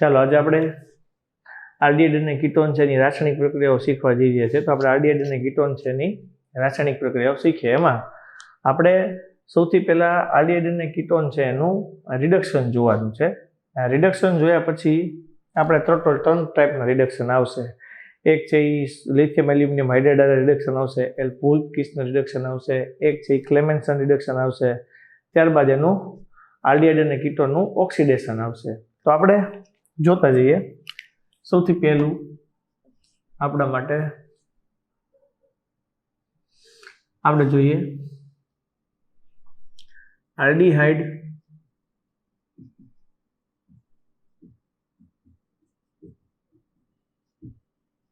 ચાલો આજે આપણે આરડીએડ અને કીટોન છે એની રાસાયણિક પ્રક્રિયાઓ શીખવા જઈ રહ્યા છીએ. તો આપણે આરડીએડ અને કીટોન છે એની રાસાયણિક પ્રક્રિયાઓ શીખીએ. એમાં આપણે સૌથી પહેલા આરડીએડ અને કીટોન છે એનું રિડક્શન જોવાનું છે. રિડક્શન જોયા પછી આપણે ત્રણ ટાઈપના રિડક્શન આવશે. એક છે એ લિથિયમ એલ્યુમિનિયમ હાઇડ્રાઇડ રિડક્શન આવશે, વુલ્ફ-કિસ્લર રિડક્શન આવશે, એક છે એ ક્લેમેન્સન રિડક્શન આવશે, ત્યારબાદ એનું આરડીએડ અને કીટોનનું ઓક્સિડેશન આવશે. તો આપણે જોતા જઈએ. સૌથી પહેલું આપણા માટે આપણે જોઈએ આલ્ડીહાઇડ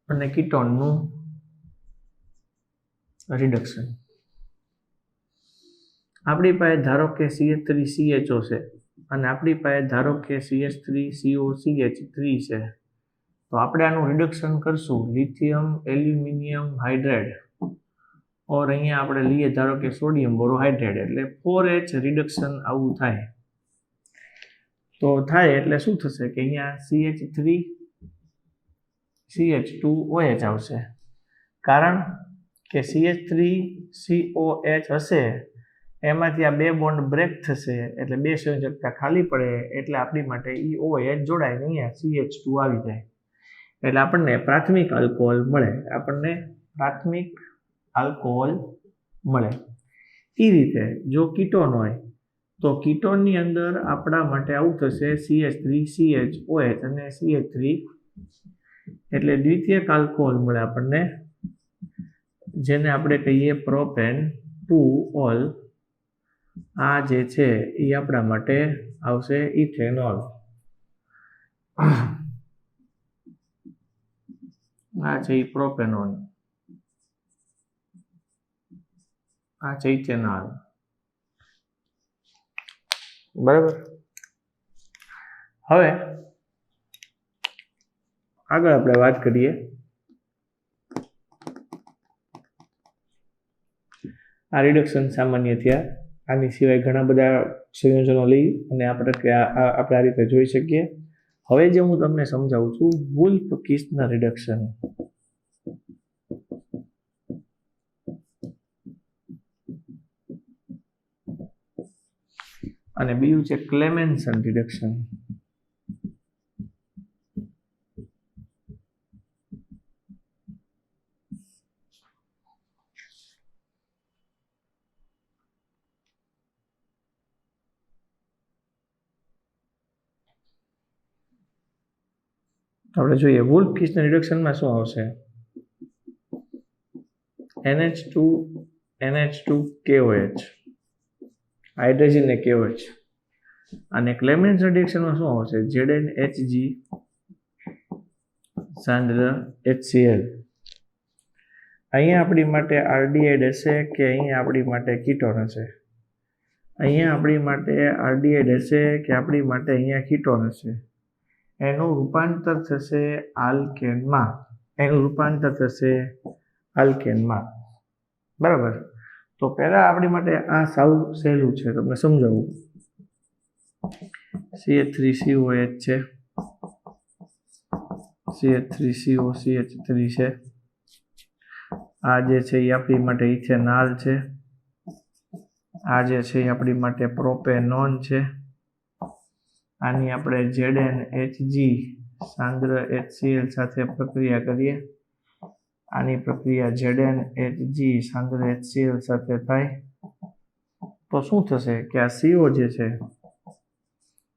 અને કીટોનનું રિડક્શન. આપણી પાસે ધારો કે CH3CHO છે અને આપણી પાસે ધારો કે CH3COCH3 છે. તો આપણે આનું રિડક્શન કરશું લિથિયમ એલ્યુમિનિયમ હાઇડ્રાઇડ ઓર અહીંયા આપણે લઈએ ધારો કે સોડિયમ બોરોહાઇડ્રાઇડ, એટલે 4H રિડક્શન આવું થાય. તો થાય એટલે શું થશે કે અહીંયા CH3CH2OH આવશે. કારણ કે CH3COH હશે એમાંથી આ બે બોન્ડ બ્રેક થશે એટલે બે સંયોજકતા ખાલી પડે એટલે આપણી માટે OH જોડાય ને અહીંયા CH2 આવી જાય એટલે આપણને પ્રાથમિક આલ્કોહોલ મળે. એ રીતે જો કીટોન હોય તો કીટોનની અંદર આપણા માટે આવું થશે CH3CHOH અને CH3 એટલે દ્વિતીયક આલ્કોહોલ મળે આપણને, જેને આપણે કહીએ પ્રોપેન 2-ઓલ. આ જે છે એ આપણા માટે આવશે ઇથેનોલ. આ છે એ પ્રોપેનોલ, આ છે ઇથેનોલ. બરાબર. હવે આગળ આપણે વાત કરીએ આ રિડક્શન સામાન્ય થયા. આની સિવાય ઘણા બધા સંયોજનો લઈ અને આપણે આ રીતે જોઈ શકીએ. હવે જે હું તમને સમજાવું છું વુલ્ફ-કિસ્લર રિડક્શન. અને બીજું છે ક્લેમેન્સન રિડક્શન. આપણે જોઈએ વુલ્ફ-કિસ્લર રિડક્શનમાં શું આવશે? NH2KOH હાઇડ્રોજન ને KOH. અને ક્લેમેન્સન રિડક્શનમાં શું આવશે? ZnHg સાંદ્ર HCl. અહીંયા આપણી માટે આરડીએડ હશે કે અહીંયા આપણી માટે કીટોન હશે? અહીંયા આપણી માટે આરડીએડ હશે કે આપણી માટે અહીંયા કીટોન હશે? એનું રૂપાંતર થશે આલ્કેનમાં. બરાબર. તો પહેલા આપણી માટે આ સાવ સહેલું છે, તમને સમજાવું. CH3COH છે, CH3COCH3 છે. આ જે છે એ આપણી માટે ઇથેનોલ છે. આ જે છે એ આપણી માટે પ્રોપેનોન છે. આની આપણે ZnHg સાંદ્ર HCl સાથે પ્રક્રિયા કરીએ. આની પ્રક્રિયા ZnHg સાંદ્ર HCl સાથે થાય તો શું થશે કે આ CO જે છે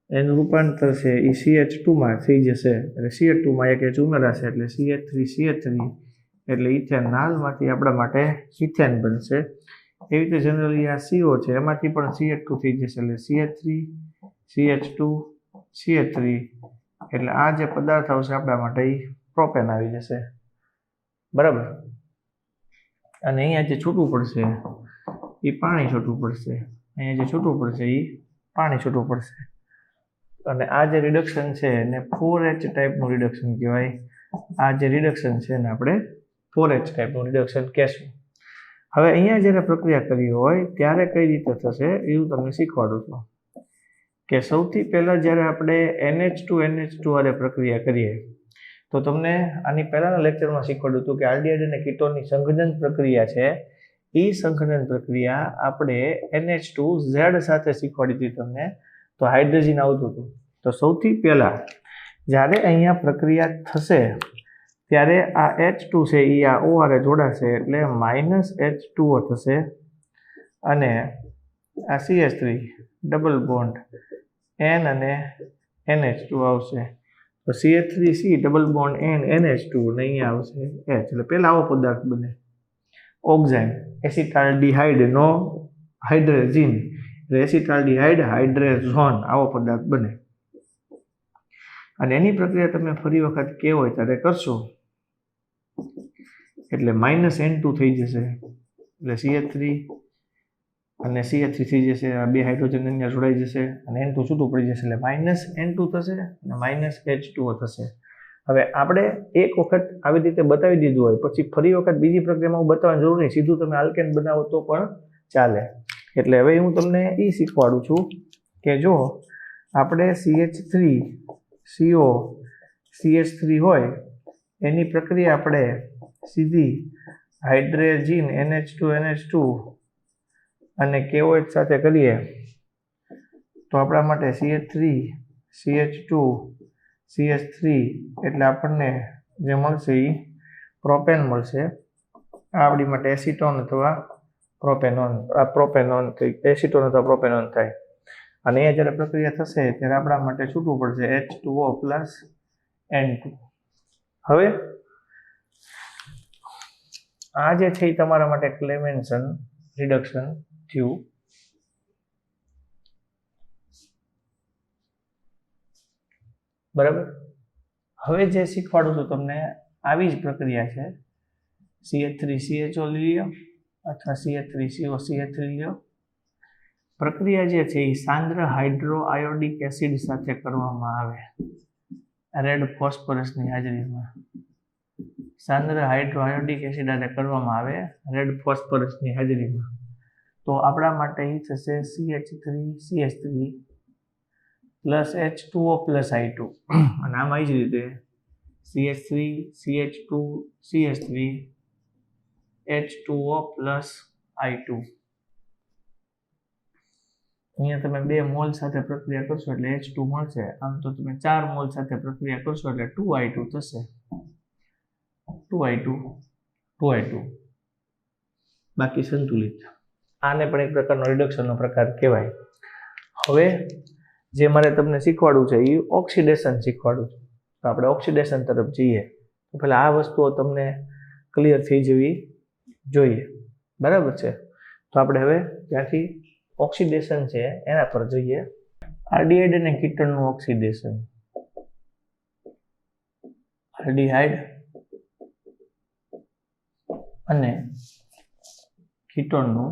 એનું રૂપાંતર છે એ CH2 માં થઈ જશે. એટલે CH2 માં એક H ઉમેરાશે એટલે CH3CH3 એટલે ઇથેનોલમાંથી આપણા માટે ઇથેન બનશે. એવી રીતે જનરલી આ CO છે એમાંથી પણ CH2 થઈ જશે એટલે CH3 CH2 CH3 એટલે આ જે પદાર્થ આવશે આપણા માટે એ પ્રોપેન આવી જશે. બરાબર. અને અહીંયા જે છૂટું પડશે એ પાણી છૂટું પડશે. અહીંયા જે છૂટું પડશે એ પાણી છૂટું પડશે. અને આ જે રિડક્શન છે એને 4H ટાઈપનું રિડક્શન કહેવાય. આ જે રિડક્શન છે એને આપણે 4H ટાઈપનું રિડક્શન કહેશું. હવે અહીંયા જ્યારે પ્રક્રિયા કરી હોય ત્યારે કઈ રીતે થશે એવું તમને શીખવાડું છું કે સૌથી પહેલાં જ્યારે આપણે NH2 હારે પ્રક્રિયા કરીએ તો તમને આની પહેલાંના લેક્ચરમાં શીખવાડ્યું હતું કે આલ્ડીહાઇડ અને કીટોનની સંઘનન પ્રક્રિયા છે. એ સંઘનન પ્રક્રિયા આપણે NH2Z સાથે શીખવાડી હતી તમને. તો હાઇડ્રોજન આવતું હતું. તો સૌથી પહેલાં જ્યારે અહીંયા પ્રક્રિયા થશે ત્યારે આ H2 છે એ આ O હારે જોડાશે એટલે -H2O થશે અને આ CH3 ડબલ બોન્ડ N અને NH2 આવશે. તો CH3C ડબલ બોન્ડ NH2 ને અહીંયા આવશે H. એટલે પહેલા આવો પદાર્થ બને ઓક્ઝાઇન એસિટાલ્ડીહાઇડ નો હાઇડ્રોજન એટલે એસિટાલ્ડીહાઇડ હાઇડ્રેઝોન આવો પદાર્થ બને. અને એની પ્રક્રિયા તમે ફરી વખત કેવો હોય ત્યારે કરશો એટલે -N2 થઈ જશે એટલે CH3 અને CH3 થઈ જશે. આ બે હાઇડ્રોજન અહીંયા જોડાઈ જશે અને N2 છૂટું પડી જશે એટલે -N2 થશે અને -H2O થશે. હવે આપણે એક વખત આવી રીતે બતાવી દીધું હોય પછી ફરી વખત બીજી પ્રક્રિયામાં બતાવવાની જરૂર નહીં, સીધું તમે આલ્કેન બનાવો તો પણ ચાલે. એટલે હવે હું તમને એ શીખવાડું છું કે જો આપણે CH3CO CH3 હોય એની પ્રક્રિયા આપણે સીધી હાઇડ્રોજન NH2 અને KOH સાથે કરીએ તો આપણા માટે CH3 CH2 CH3 એટલે આપણને જે મળશે એ પ્રોપેન મળશે. આ આપણી માટે એસિટોન અથવા પ્રોપેનોન એસિટોન અથવા પ્રોપેનોન થાય. અને એ જ્યારે પ્રક્રિયા થશે ત્યારે આપણા માટે છૂટવું પડશે H2O N2. હવે આ જે છે એ તમારા માટે ક્લેમેન્સન રિડક્શન થયું. બરાબર. હવે જે શીખવાડું છું તમને આવી જ પ્રક્રિયા છે. CH3CHO લઈ લો અથવા CH3CO CH3 લો. પ્રક્રિયા જે છે એ સાંદ્ર હાઇડ્રોઆયોડિક એસિડ સાથે કરવામાં આવે રેડ ફોસ્ફરસની હાજરીમાં. સાંદ્ર હાઇડ્રોઆયોડિક એસિડ સાથે કરવામાં આવે રેડ ફોસ્ફરસની હાજરીમાં. તો આપણા માટે એ થશે CH3CH3 +H2O +I2 અને આમાં એ જ રીતે CH3 CH2 CH3 H2O +I2. અહીંયા તમે 2 મોલ સાથે પ્રક્રિયા કરશો એટલે H2 મળશે. આમ તો તમે 4 મોલ સાથે પ્રક્રિયા કરશો એટલે 2I2 થશે. 2I2 બાકી સંતુલિત. આને પણ એક પ્રકારનો રિડક્શનનો પ્રકાર કહેવાય. હવે જે મારે તમને શીખવાડવું છે એ ઓક્સિડેશન શીખવાડું છું. તો આપણે ઓક્સિડેશન તરફ જઈએ તો પહેલાં આ વસ્તુઓ તમને ક્લિયર થઈ જવી જોઈએ. બરાબર છે. તો આપણે હવે ત્યાંથી ઓક્સિડેશન છે એના પર જોઈએ. આલ્ડીહાઇડ અને કીટોનનું ઓક્સિડેશન. આલ્ડીહાઇડ અને કીટોનનું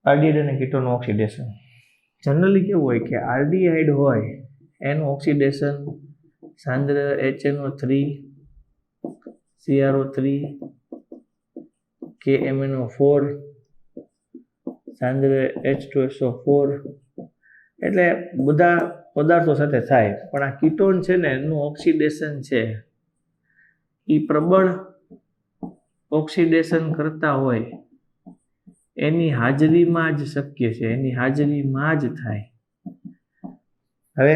આલ્ડીહાઇડ અને કીટોનનું ઓક્સિડેશન. જનરલી કેવું હોય કે આલ્ડીહાઇડ હોય એનું oxidation સાંદ્ર HNO3 CrO3 KMnO4 સાંદ્ર H2SO4 એટલે બધા પદાર્થો સાથે થાય. પણ આ કીટોન છે ને એનું ઓક્સિડેશન છે એ પ્રબળ ઓક્સિડેશન કરતા હોય એની હાજરીમાં જ શક્ય છે, એની હાજરીમાં જ થાય. હવે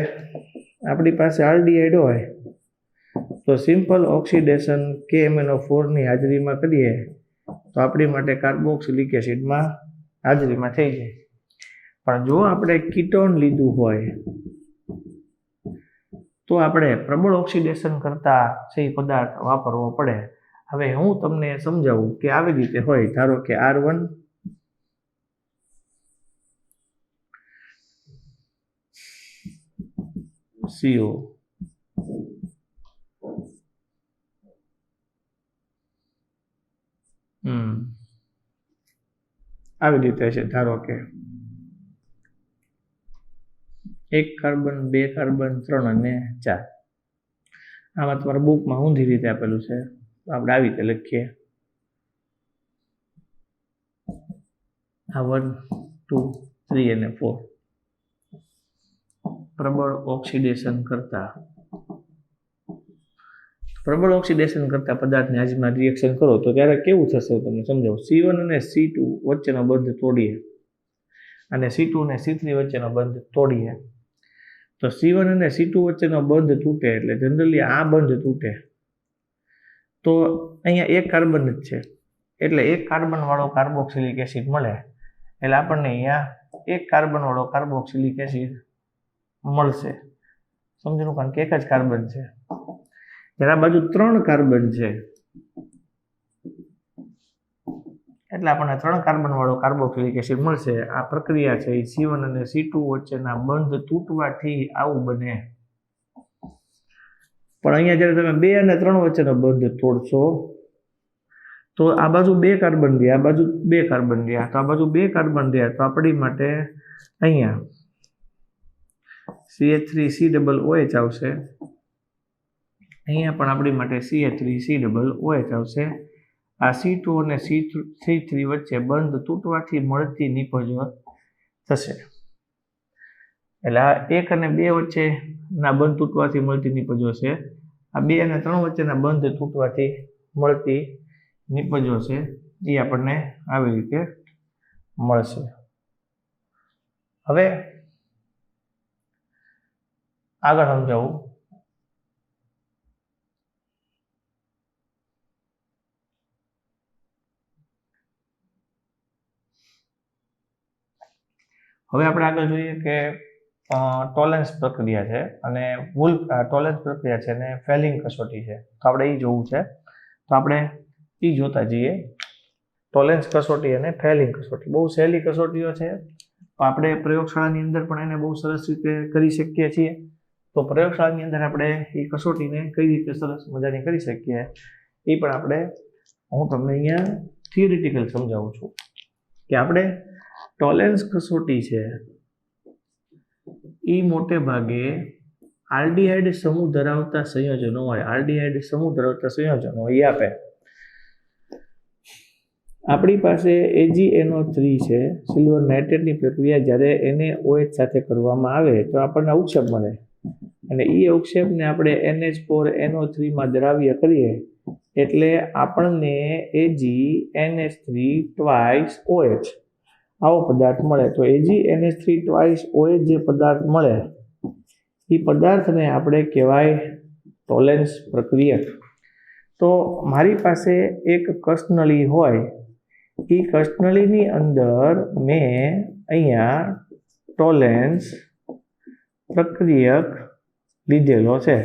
આપણી પાસે આલ્ડીહાઇડ હોય તો સિમ્પલ ઓક્સિડેશન KMnO4 ની હાજરીમાં કરીએ તો આપણી માટે કાર્બોક્સિલિક એસિડમાં હાજરીમાં થઈ જાય. પણ જો આપણે કીટોન લીધું હોય તો આપણે પ્રબળ ઓક્સિડેશન કરતા છે પદાર્થ વાપરવો પડે. હવે હું તમને સમજાવું કે આવી રીતે હોય. ધારો કે R1 CO આવી રીતે છે. ધારો કે 1 કાર્બન 2 કાર્બન 3 અને 4. આમાં તમારા બુકમાં ઊંધી રીતે આપેલું છે. આપણે આવી રીતે લખીએ, આ 1 2 3 અને 4 પ્રબળ ઓક્સિડેશન કરતા પદાર્થને આજમાં રિએક્શન કરો તો ત્યારે કેવું થશે તમને સમજાવું. C1 અને C2 વચ્ચેનો બંધ તોડીએ અને C2 અને C3 વચ્ચેનો બંધ તોડીએ તો C1 અને C2 વચ્ચેનો બંધ તૂટે એટલે જનરલી આ બંધ તૂટે તો અહીંયા એક કાર્બન જ છે એટલે એક કાર્બન વાળો કાર્બોક્સિલિક એસિડ મળે એટલે આપણને અહીંયા એક કાર્બન વાળો કાર્બોક્સિલિક એસિડ મળશે. સમજનું, કારણ કે એક જ કાર્બન છે. જ્યારે આ બાજુ 3 કાર્બન છે એટલે આપણને 3 કાર્બન વાળો કાર્બોક્સિલિક એસિડ મળશે. આ પ્રક્રિયા છે એ C1 અને C2 વચ્ચેના બંધ તૂટવાથી આવું બને. પણ અહીંયા જ્યારે તમે 2 અને 3 વચ્ચેનો બંધ તોડશો તો આ બાજુ 2 કાર્બન રહ્યા, આ બાજુ 2 કાર્બન રહ્યા, તો આ બાજુ 2 કાર્બન રહ્યા તો આપણી માટે અહીંયા CH3COOH આવશે. અહીંયા પણ આપણી માટે CH3COOH આવશે. આ C2 અને C3 વચ્ચે બંધ તૂટવાથી મળતી નિપજો થશે. એટલે આ 1 અને 2 વચ્ચેના બંધ તૂટવાથી મળતી નિપજો છે. આ 2 અને 3 વચ્ચેના બંધ તૂટવાથી મળતી નિપજો છે એ આપણને આવી રીતે મળશે. હવે આગળ સમજાવું. હવે આપણે આગળ જોઈએ કે ટોલેન્સ પ્રક્રિયા છે અને ટોલેન્સ પ્રક્રિયા છે અને ફેલિંગ કસોટી છે. તો આપણે એ જોવું છે તો આપણે એ જોતા જઈએ. ટોલેન્સ કસોટી અને ફેલિંગ કસોટી બહુ સહેલી કસોટીઓ છે. આપણે પ્રયોગશાળાની અંદર પણ એને બહુ સરસ રીતે કરી શકીએ છીએ. તો પ્રયોગશાળાની અંદર આપણે એ કસોટીને કઈ રીતે સરસ મજાની કરી શકીએ એ પણ હું તમને અહીંયા થિયરિટિકલ સમજાવું છું કે આપણે ટોલેન્સ કસોટી છે એ મોટે ભાગે આલ્ડીહાઇડ સમૂહ ધરાવતા સંયોજનો હોય. આલ્ડીહાઇડ સમૂહ ધરાવતા સંયોજનો એ આપે. આપણી પાસે AgNO3 છે, સિલ્વર નાઇટ્રેટની પ્રક્રિયા જ્યારે NaOH સાથે કરવામાં આવે તો આપણને અવક્ષેપ મળે અને એ અવક્ષેપને આપણે NH4NO3 માં દ્રાવ્ય કરીએ એટલે આપણને AgNH3 twice OH આવો પદાર્થ મળે. તો AgNH3 twice OH જે પદાર્થ મળે એ પદાર્થને આપણે કહેવાય ટોલેન્સ પ્રક્રિયક. તો મારી પાસે એક કસનળી હોય, એ કસનળીની અંદર મેં અહીંયા ટોલેન્સ પ્રક્રિયક લીધેલો છે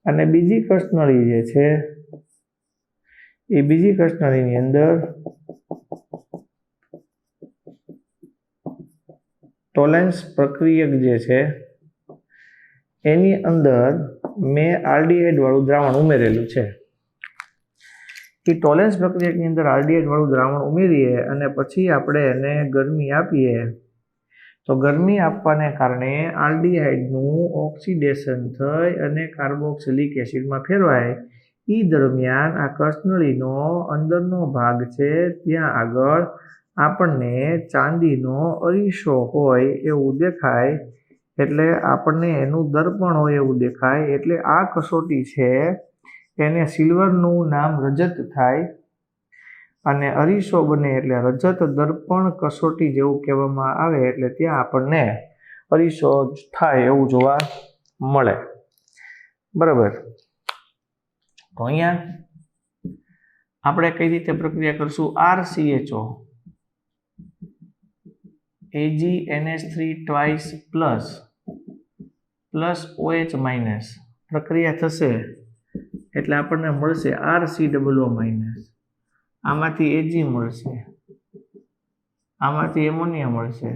અને બીજી કસનળી જે છે એ બીજી કસનળીની અંદર ટોલેન્સ પ્રક્રિયક જે છે એની અંદર મેં આલ્ડીહાઇડ વાળું દ્રાવણ ઉમેરેલું છે. એ ટોલેન્સ પ્રક્રિયકની અંદર આલ્ડીહાઇડ વાળું દ્રાવણ ઉમેરીએ અને પછી આપણે એને ગરમી આપીએ તો ગરમી આપવાને કારણે આલ્ડીહાઇડનું ઓક્સિડેશન થઈ અને કાર્બોક્સિલિક એસિડમાં ફેરવાય. એ દરમિયાન આ કસનળીનો અંદરનો ભાગ છે ત્યાં આગળ આપણને ચાંદીનો અરીસો હોય એવું દેખાય એટલે આપણને એનું દર્પણ હોય એવું દેખાય. એટલે આ કસોટી છે એને સિલ્વરનું નામ રજત થાય અને અરીસો બને એટલે રજત દર્પણ કસોટી જેવું કહેવામાં આવે. એટલે ત્યાં આપણને અરીસો થાય એવું જોવા મળે. બરાબર. તો અહીંયા આપણે કઈ રીતે પ્રક્રિયા કરશું? RCHO AgNH3 twice plus OH minus પ્રક્રિયા થશે એટલે આપણને મળશે RCOO minus. આમાંથી Ag મળશે, આમાંથી એમોનિયા મળશે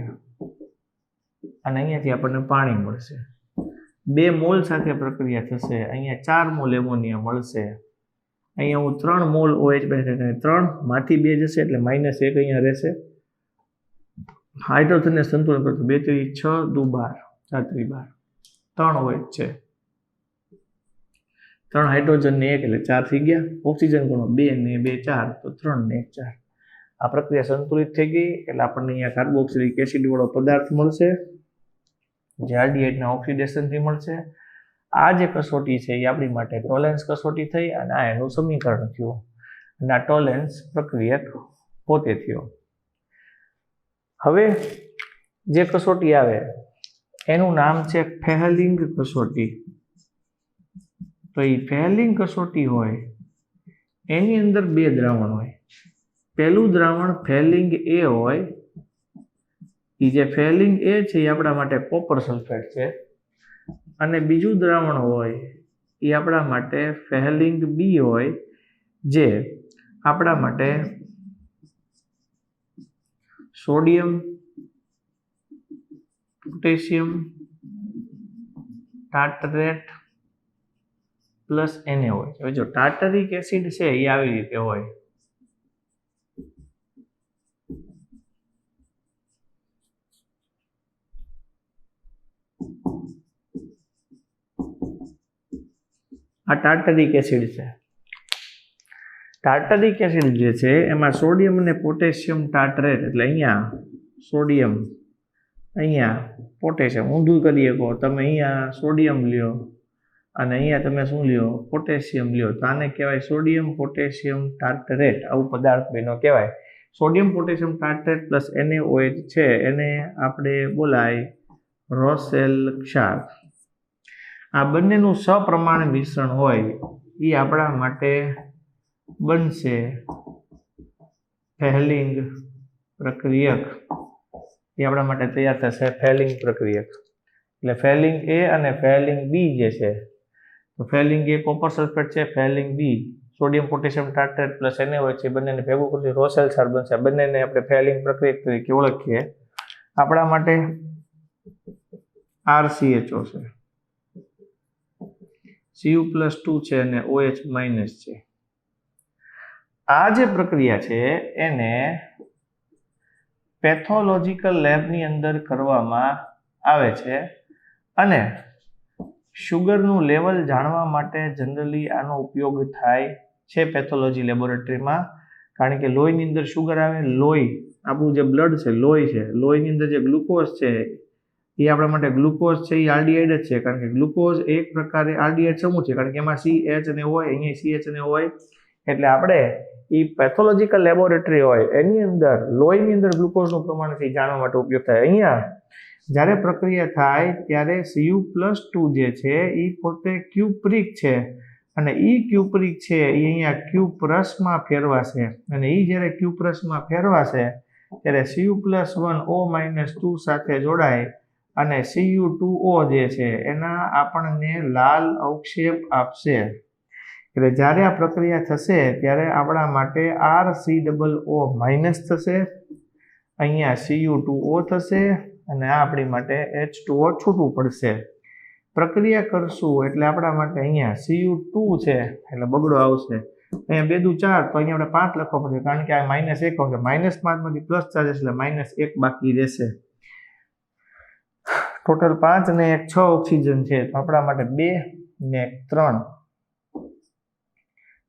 અને અહીંયાથી આપણને પાણી મળશે. 2 મોલ સાથે પ્રક્રિયા થશે. અહીંયા 4 મોલ એમોનિયા મળશે. અહીંયા હું 3 મોલ OH બને 3 માંથી 2 જશે એટલે -1 અહીંયા રહેશે. હાઇડ્રોજનને સંતુલન કરતું 2 3 6 2 12 4 3 12 3 OH છે. 3 હાઇડ્રોજન ને 1 એટલે 4 થઈ ગયા. ઓક્સિજન ગુણો 2 ને 2 4 તો 3 ને 1 4. આ પ્રક્રિયા સંતુલિત થઈ ગઈ એટલે આપણને અહીંયા કાર્બોક્સિલિક એસિડ વાળો પદાર્થ મળશે જે આલ્ડીહાઇડના ઓક્સિડેશનથી મળશે. આ જે કસોટી છે એ આપણી માટે ટોલેન્સ કસોટી થઈ અને આ એનું સમીકરણ થયું અને આ ટોલેન્સ પ્રક્રિયક પોતે થયો. હવે જે કસોટી આવે એનું નામ છે ફેહલિંગ કસોટી. તો એ ફેહલિંગ કસોટી હોય એની અંદર 2 દ્રાવણ હોય. પહેલું દ્રાવણ ફેહલિંગ એ હોય. એ જે ફેહલિંગ એ છે એ આપણા માટે કોપર સલ્ફેટ છે અને બીજું દ્રાવણ હોય એ આપણા માટે ફેહલિંગ બી હોય જે આપણા માટે sodium potassium tartrate plus Na હોય. હવે જો ટાર્ટરિક એસિડ છે એ આવી રીતે હોય. આ ટાર્ટરિક એસિડ છે. ટાર્ટરિક એસિડ જે છે એમાં સોડિયમ અને પોટેશિયમ ટાર્ટરેટ એટલે અહીંયા સોડિયમ અહીંયા પોટેશિયમ ઊંધું કરી શકો. તમે અહીંયા સોડિયમ લ્યો અને અહીંયા તમે શું લ્યો પોટેશિયમ લ્યો તો આને કહેવાય સોડિયમ પોટેશિયમ ટાર્ટરેટ. આવું પદાર્થ બેનો કહેવાય. Sodium potassium tartrate plus NaOH છે એને આપણે બોલાય રોસેલ ક્ષાર. આ બંનેનું સપ્રમાણ મિશ્રણ હોય એ આપણા માટે બનશે ફેહલિંગ પ્રક્રિયક. એ આપણા માટે તૈયાર થશે ફેહલિંગ પ્રક્રિયક. એટલે ફેહલિંગ એ અને ફેહલિંગ બી જે છે તો ફેહલિંગ એ કોપર સલ્ફેટ છે, Fehling B sodium potassium tartrate plus NaOH છે, બંનેને ભેગું કરી રોસેલ ક્ષાર બનશે. બંનેને આપણે ફેહલિંગ પ્રક્રિયક તરીકે ઓળખીએ. આપણા માટે RCHO છે, Cu+2 છે અને OH- છે. આ જે પ્રક્રિયા છે એને પેથોલોજીકલ લેબની અંદર કરવામાં આવે છે અને શુગરનું લેવલ જાણવા માટે જનરલી આનો ઉપયોગ થાય છે પેથોલોજી લેબોરેટરીમાં. કારણ કે લોહીની અંદર શુગર આવે, લોહી આપણું જે બ્લડ છે લોહી છે, લોહીની અંદર જે ગ્લુકોઝ છે એ આપણા માટે ગ્લુકોઝ છે એ આલ્ડીહાઇડ જ છે. કારણ કે ગ્લુકોઝ એક પ્રકારે આલ્ડીહાઇડ સમૂહ છે કારણ કે એમાં CH અને હોય, અહીંયા CH અને હોય. એટલે આપણે એ પેથોલોજીકલ લેબોરેટરી હોય એની અંદર લોહીની અંદર ગ્લુકોઝનું પ્રમાણ છે જાણવા માટે ઉપયોગ થાય. અહીંયા જ્યારે પ્રક્રિયા થાય ત્યારે Cu+2 જે છે એ પોતે ક્યુપ્રિક છે અને એ ક્યુપ્રિક છે એ અહીંયા ક્યુપ્રસમાં ફેરવાશે અને એ જ્યારે ક્યુપ્રસમાં ફેરવાશે ત્યારે Cu+1O-2 સાથે જોડાય અને Cu2O જે છે એના આપણને લાલ અવક્ષેપ આપશે. એટલે જ્યારે આ પ્રક્રિયા થશે ત્યારે આપણા માટે RCOO- થશે, અહીંયા Cu2O થશે અને આ આપણી માટે H2O છૂટું પડશે. પ્રક્રિયા કરશું એટલે આપણા માટે અહીંયા Cu2 છે એટલે બગડો આવશે. અહીંયા 2 દુ 4 તો અહીંયા આપણે 5 લખવો પડશે કારણ કે આ -1 આવશે. -5માંથી પ્લસ ચાર્જ એટલે -1 બાકી રહેશે. ટોટલ 5 ને 1 6 ઓક્સિજન છે તો આપણા માટે 2 ને 1 3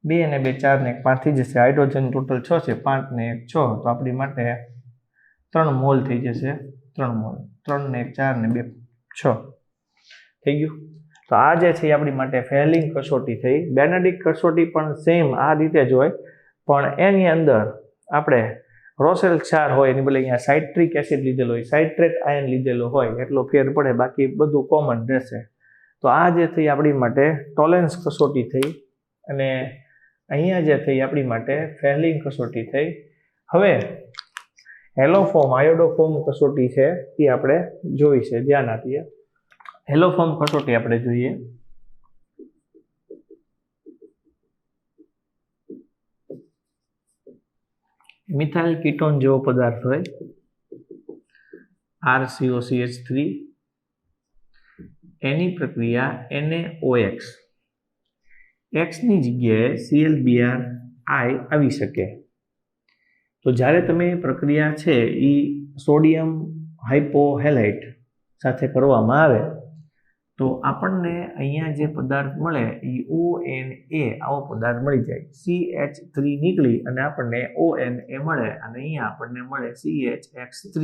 2 અને 2 4 ને 1 5 થઈ જશે. હાઇડ્રોજન ટોટલ 6 છે, 5 ને 1 6 તો આપણી માટે 3 મોલ થઈ જશે. 3 મોલ 3 ને 1 4 ને 2 6 થઈ ગયું. તો આ જે છે આપણી માટે ફેહલિંગ કસોટી થઈ. બેનેડિક્ટ કસોટી પણ સેમ આ રીતે જ હોય પણ એની અંદર આપણે રોસેલ ક્ષાર હોય એની બદલે અહીંયા સાઇટ્રિક એસિડ લીધેલો હોય, સાઇટ્રેટ આયન લીધેલો હોય એટલો ફેર પડે, બાકી બધું કોમન રહેશે. તો આ જે થઈ આપણી માટે ટોલેન્સ કસોટી થઈ અને અહીંયા જે થઈ આપણી માટે ફેહલિંગ કસોટી થઈ. હવે હેલોફોર્મ આયોડોફોર્મ કસોટી છે એ આપણે જોઈ છે, ધ્યાન આપીએ. હેલોફોર્મ કસોટી આપણે જોઈએ. મિથાઇલ કીટોન જેવો પદાર્થ હોય RCOCH3 એની પ્રક્રિયા NaOX X ની જગ્યાએ ClBr I આવી શકે. તો જ્યારે તમે પ્રક્રિયા છે એ સોડિયમ હાઇપોહેલાઇટ સાથે કરવામાં આવે તો આપણને અહીંયા જે પદાર્થ મળે એ ONA આવો પદાર્થ મળી જાય. CH3 નીકળી અને આપણને ONA મળે અને અહીંયા આપણને મળે CHX3.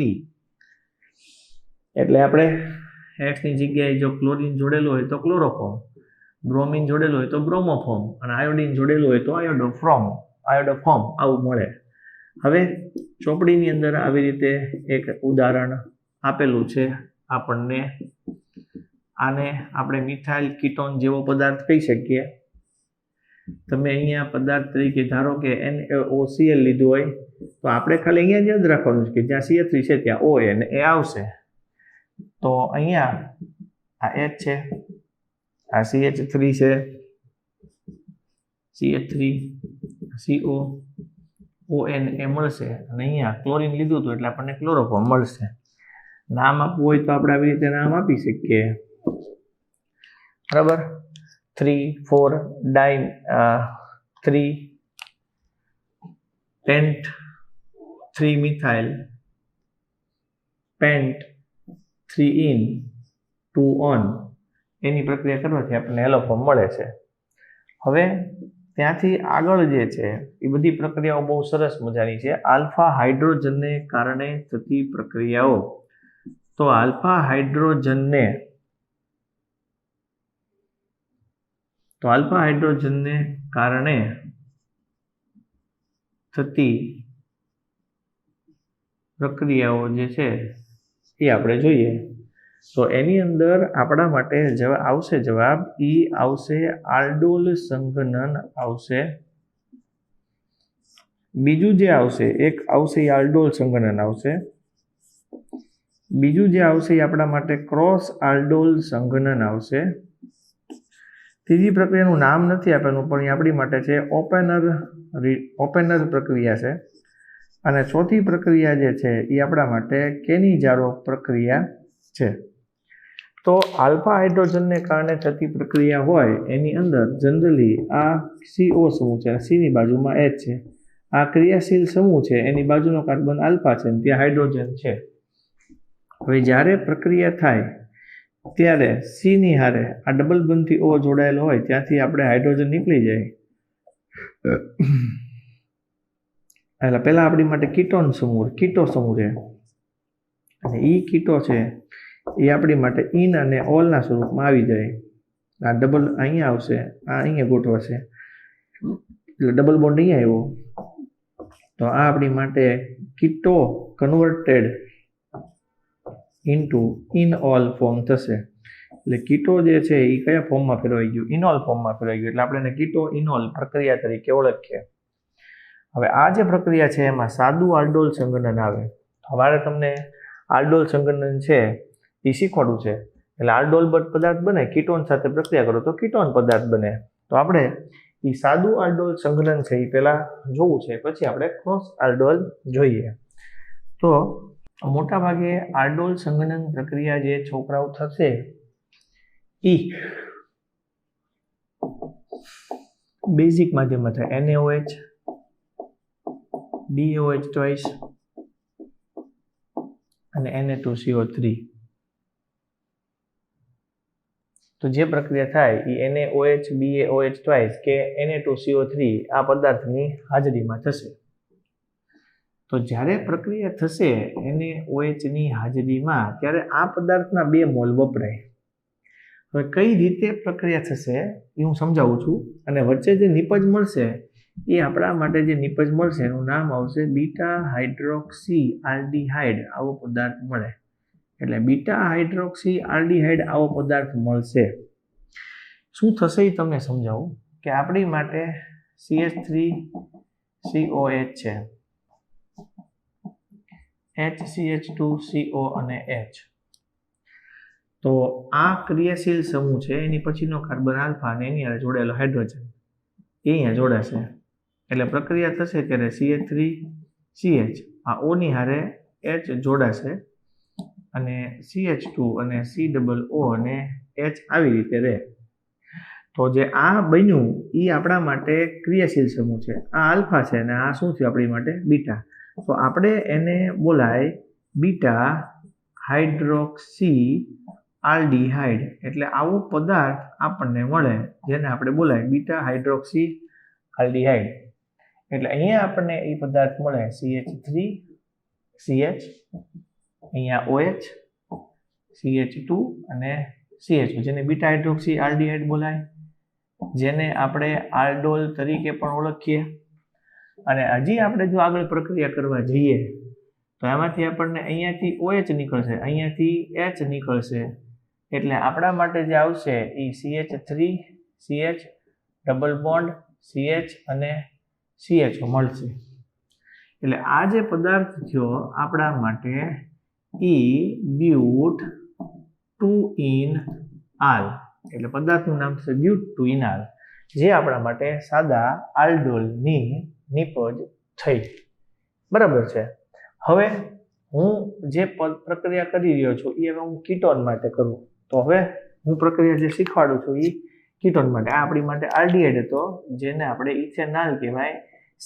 એટલે આપણે X ની જગ્યાએ જો ક્લોરીન જોડેલું હોય તો ક્લોરોફોર્મ, બ્રોમિન જોડેલું હોય તો બ્રોમોફોર્મ અને આયોડિન જોડેલું હોય તો આયોડોફોર્મ આવું મળે. હવે ચોપડીની અંદર આવી રીતે એક ઉદાહરણ આપેલું છે આપણને. આને આપણે મિથાઇલ કીટોન જેવો પદાર્થ કહી શકીએ. તમે અહીંયા પદાર્થ તરીકે ધારો કે NaOCl લીધું હોય તો આપણે ખાલી અહીંયા યાદ રાખવાનું છે કે જ્યાં CH3 છે ત્યાં ONA આવશે. તો અહીંયા આ H છે, આ CH3 છે, CH3 CO ONA મળશે અને અહીંયા ક્લોરીન લીધું હતું એટલે આપણને ક્લોરોફોર્મ મળશે. નામ આપવું હોય તો આપણે આવી રીતે નામ આપી શકીએ. બરાબર. 3 pant 3 methyl pant 3 in 2 on એની પ્રક્રિયા કરવાથી આપણને એલોફોર્મ મળે છે. હવે ત્યાંથી આગળ જે છે એ બધી પ્રક્રિયાઓ બહુ સરસ મજાની છે. આલ્ફા હાઇડ્રોજનને કારણે થતી પ્રક્રિયાઓ. તો આલ્ફા હાઇડ્રોજનને કારણે થતી પ્રક્રિયાઓ જે છે એ આપણે જોઈએ. તો એની અંદર આપણા માટે જવાબ ઈ આવશે, આલ્ડોલ સંઘનન આવશે. બીજું જે આવશે એક આવશે આલ્ડોલ સંઘનન આવશે. બીજું જે આવશે એ આપણા માટે ક્રોસ આલ્ડોલ સંઘનન આવશે. ત્રીજી પ્રક્રિયાનું નામ નથી આપેલું પણ એ આપણી માટે છે ઓપેનર પ્રક્રિયા છે. અને ચોથી પ્રક્રિયા જે છે એ આપણા માટે કેનિજારો પ્રક્રિયા છે. તો આલ્ફા હાઇડ્રોજનને કારણે થતી પ્રક્રિયા હોય એની અંદર જનરલી આ CO સમૂહ છે, C ની બાજુમાં H છે, આ ક્રિયાશીલ સમૂહ છે એની બાજુનો કાર્બન આલ્ફા છે ત્યાં હાઇડ્રોજન છે. હવે જ્યારે પ્રક્રિયા થાય ત્યારે C ની હારે આ ડબલ બંધથી O જોડાયેલો હોય ત્યાંથી આપણે હાઇડ્રોજન નીકળી જાય. એટલે પહેલા આપણી માટે કીટો સમૂહ છે અને ઈ કીટો છે એ આપણી માટે ઇન અને ઓલના સ્વરૂપમાં આવી જાય. આ ડબલ અહીંયા આવશે, આ અહીંયા ગોઠવાશે એટલે ડબલ બોન્ડ અહીંયા આવ્યો. તો આ આપણી માટે કીટો કન્વર્ટેડ ઇન્ટુ ઇનઓલ ફોર્મ થશે. એટલે કીટો જે છે એ કયા ફોર્મમાં ફેરવાઈ ગયું? ઇનોલ ફોર્મમાં ફેરવાઈ ગયું. એટલે આપણે એને કીટો ઇનોલ પ્રક્રિયા તરીકે ઓળખીએ. હવે આ જે પ્રક્રિયા છે એમાં સાદું આલ્ડોલ સંઘનન આવે. હવે તમને આલ્ડોલ સંઘનન છે એ શીખવાડવું છે. એટલે આલ્ડોલ પદાર્થ બને, કીટોન સાથે પ્રક્રિયા કરો તો કીટોન પદાર્થ બને. તો આપણે એ સાદું આલ્ડોલ સંઘનન છે એ પહેલા જોવું છે, પછી આપણે ક્રોસ આલ્ડોલ જોઈએ. તો મોટા ભાગે આલ્ડોલ સંઘનન પ્રક્રિયા જે છોકરાઓ થશે એ બેઝિક માધ્યમમાં થાય. NaOH, BaOH twice અને Na2CO3. તો જે પ્રક્રિયા થાય એ NaOH, BaOH twice કે Na2CO3 આ પદાર્થની હાજરીમાં થશે. તો જ્યારે પ્રક્રિયા થશે NaOH ની હાજરીમાં ત્યારે આ પદાર્થના 2 મોલ વપરાય. હવે કઈ રીતે પ્રક્રિયા થશે એ હું સમજાવું છું. અને વચ્ચે જે નિપજ મળશે એ આપણા માટે જે નિપજ મળશે એનું નામ આવશે બીટા હાઇડ્રોક્સી આલ્ડીહાઇડ આવો પદાર્થ મળે. એટલે બીટા હાઇડ્રોક્સી આલ્ડીહાઇડ આવો પદાર્થ મળશે. શું થશે એ તમને સમજાવું કે આપણી માટે CH3COH છે, HCH2CO અને H. તો આ ક્રિયાશીલ સમૂહ છે એની પછીનો કાર્બન આલ્ફા અને એની હારે જોડાયેલો હાઇડ્રોજન એ અહીંયા જોડાશે. એટલે પ્રક્રિયા થશે ત્યારે CH3CH આ O ની હારે H જોડાશે અને CH2 અને COO અને H આવી રીતે રહે. તો જે આ બન્યું એ આપણા માટે ક્રિયાશીલ સમૂહ છે. આ આલ્ફા છે અને આ શું થયું આપણી માટે? બીટા. તો આપણે એને બોલાય બીટા હાઇડ્રોક્સી આલ્ડીહાઇડ એટલે આવો પદાર્થ આપણને મળે જેને આપણે બોલાય બીટા હાઇડ્રોક્સી આલ્ડીહાઇડ. એટલે અહીંયા આપણને એ પદાર્થ મળે CH3 CH, અહીંયા OH CH2 અને CH, જેને બીટા હાઇડ્રોક્સી આલ્ડીહાઇડ બોલાય, જેને આપણે આલ્ડોલ તરીકે પણ ઓળખીએ. અને હજી આપણે જો આગળ પ્રક્રિયા કરવા જઈએ તો એમાંથી આપણને અહીંયાથી OH નીકળશે, અહીંયાથી H નીકળશે. એટલે આપણા માટે જે આવશે એ CH3 CH double bond CH અને CHO મળશે. એટલે આ જે પદાર્થ થયો આપણા માટે બ્યુટ 2-ઇન-આલ, એટલે પદાર્થનું નામ છે બ્યુટ 2-ઇન-આલ, જે આપણા માટે સાદા આલ્ડોલની નિપજ થઈ. બરાબર છે. હવે હું જે પ્રક્રિયા કરી રહ્યો છું એ હવે હું કીટોન માટે કરું. તો હવે હું પ્રક્રિયા જે શીખવાડું છું એ કીટોન માટે. આ આપણી માટે આલ્ડીહાઇડ હતો, જેને આપણે ઇથેનોલ કહેવાય.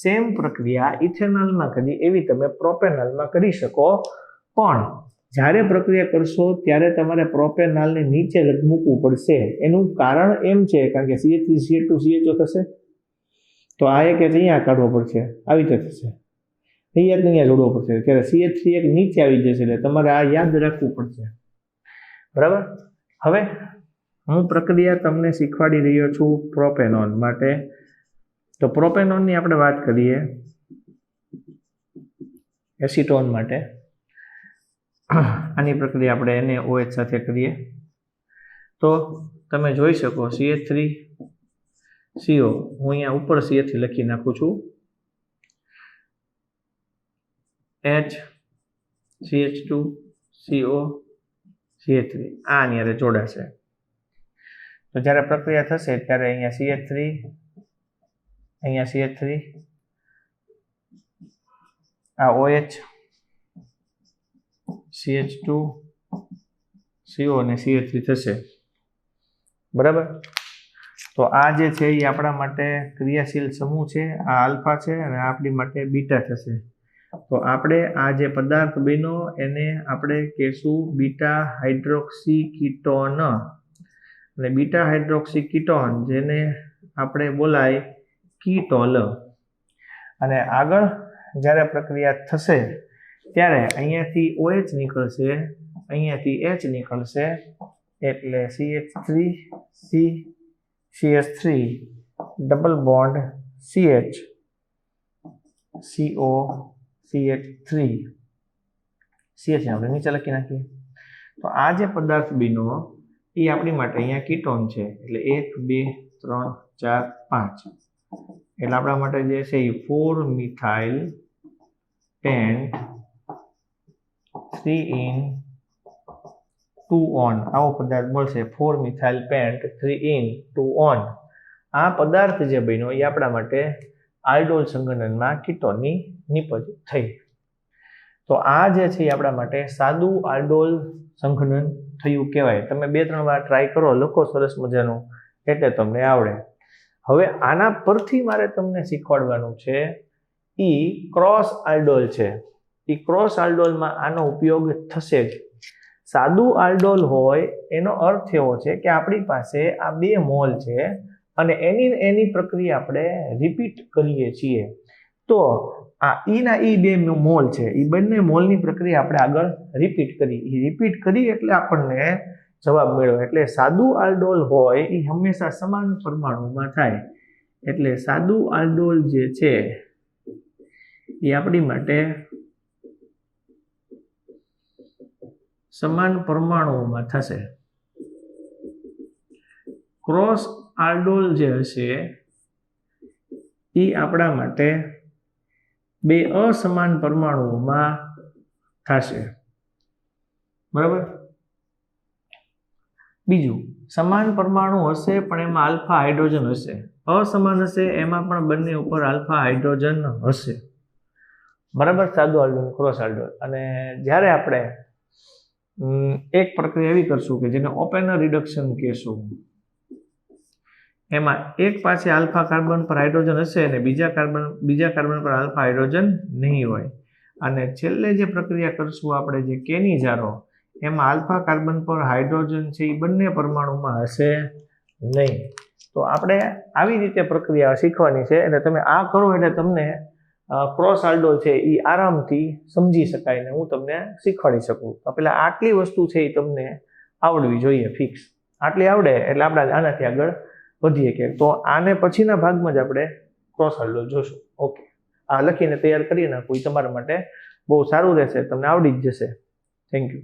સેમ પ્રક્રિયા ઇથેનોલમાં કરી એવી તમે પ્રોપેનોલમાં કરી શકો, પણ જ્યારે પ્રક્રિયા કરશો ત્યારે તમારે પ્રોપેનોલને નીચે મૂકવું પડશે. એનું કારણ એમ છે કારણ કે CH3 CH2 CHO થશે, તો આ એક અહીંયા કાઢવો પડશે, આવી રીતે થશે. અહીંયા જોડવો પડશે, ત્યારે CH3 એક નીચે આવી જશે. એટલે તમારે આ યાદ રાખવું પડશે. બરાબર. હવે હું પ્રક્રિયા તમને શીખવાડી રહ્યો છું પ્રોપેનોન માટે. તો પ્રોપેનોનની આપણે વાત કરીએ એસિટોન માટે. આની પ્રક્રિયા આપણે NaOH સાથે કરીએ તો તમે જોઈ શકો CH3CO, હું અહીંયા ઉપર CH3 લખી નાખું છું, H CH2 CO CH3 આની હારે જોડાશે. તો જ્યારે પ્રક્રિયા થશે ત્યારે અહીંયા CH3, અહીંયા CH3, આ OH CH2 CO અને CH3 થશે. બરાબર. તો આ જે છે એ આપણા માટે ક્રિયાશીલ સમૂહ છે. આ આલ્ફા છે અને આપણી માટે બીટા થશે. તો આપણે આ જે પદાર્થ બન્યો એને આપણે કહેશું બીટા હાઇડ્રોક્સી કીટોન. અને બીટા હાઇડ્રોક્સી કીટોન જેને આપણે બોલાય કીટોલ. અને આગળ જ્યારે પ્રક્રિયા થશે ત્યારે અહીંયાથી OH નીકળશે, અહીંયાથી H નીકળશે, એટલે CH3 CH3 double bond CH CO CH3 CH આપણે નીચે લખી નાખીએ. તો આ જે પદાર્થ બન્યો એ આપણી માટે અહીંયા કીટોન છે. એટલે 1 2 3 4 5, એટલે આપણા માટે જે છે એ 4-મિથાઇલ પેન્ટ 3-in-2-on આવો પદાર્થ મળશે. 4-મિથાઇલ પેન્ટ 3-in-2-on આ પદાર્થ જે બન્યો એ આપણા માટે આલ્ડોલ સંગઠનમાં કીટોનની નિપજ થઈ. તો આ જે છે એ આપણા માટે સાદું આલ્ડોલ સંગઠન થયું કહેવાય. તમે 2-3 વાર ટ્રાય કરો, લખો સરસ મજાનું, એટલે તમને આવડે. હવે આના પરથી મારે તમને શીખવાડવાનું છે એ ક્રોસ આલ્ડોલ છે. એ ક્રોસ આલ્ડોલમાં આનો ઉપયોગ થશે જ. સાદું આલ્ડોલ હોય એનો અર્થ એવો છે કે આપણી પાસે આ 2 મોલ છે અને એની પ્રક્રિયા આપણે રિપીટ કરીએ છીએ. તો આ ઈના 2 મોલ છે, એ બંને મોલની પ્રક્રિયા આપણે આગળ રિપીટ કરી એટલે આપણને જવાબ મળ્યો. એટલે સાદું આલ્ડોલ હોય એ હંમેશા સમાન પરમાણુમાં થાય. એટલે સાદું આલ્ડોલ જે છે એ આપણી માટે સમાન પરમાણુઓમાં થશે. ક્રોસ આલ્ડોલ જે હશે એ આપણા માટે 2 અસમાન પરમાણુઓમાં થશે. બરાબર. બીજું, સમાન પરમાણુ હશે પણ એમાં આલ્ફા હાઇડ્રોજન હશે. અસમાન હશે એમાં પણ બંને ઉપર આલ્ફા હાઇડ્રોજન હશે. બરાબર. સાદું આલ્ડોલ, ક્રોસ આલ્ડોલ. અને જ્યારે આપણે એક પ્રક્રિયા એવી કરશું કે જેને ઓપેનર રિડક્શન કહેશું, એમાં એક પાસે આલ્ફા કાર્બન પર હાઇડ્રોજન હશે અને બીજા કાર્બન પર આલ્ફા હાઇડ્રોજન નહીં હોય. અને છેલ્લે જે પ્રક્રિયા કરશું આપણે જે કેની જારો, એમાં આલ્ફા કાર્બન પર હાઇડ્રોજન છે એ બંને પરમાણુમાં હશે નહીં. તો આપણે આવી રીતે પ્રક્રિયા શીખવાની છે. એટલે તમે આ કરો એટલે તમને ક્રોસ આલ્ડોલ છે એ આરામથી સમજી શકાય ને હું તમને શીખવાડી શકું. તો પેલા આટલી વસ્તુ છે એ તમને આવડવી જોઈએ ફિક્સ. આટલી આવડે એટલે આપણે આનાથી આગળ વધીએ કે તો આને પછીના ભાગમાં જ આપણે ક્રોસ આલ્ડોલ જોશું. ઓકે, આ લખીને તૈયાર કરી નાખું, એ તમારા માટે બહુ સારું રહેશે, તમને આવડી જ જશે. Thank you.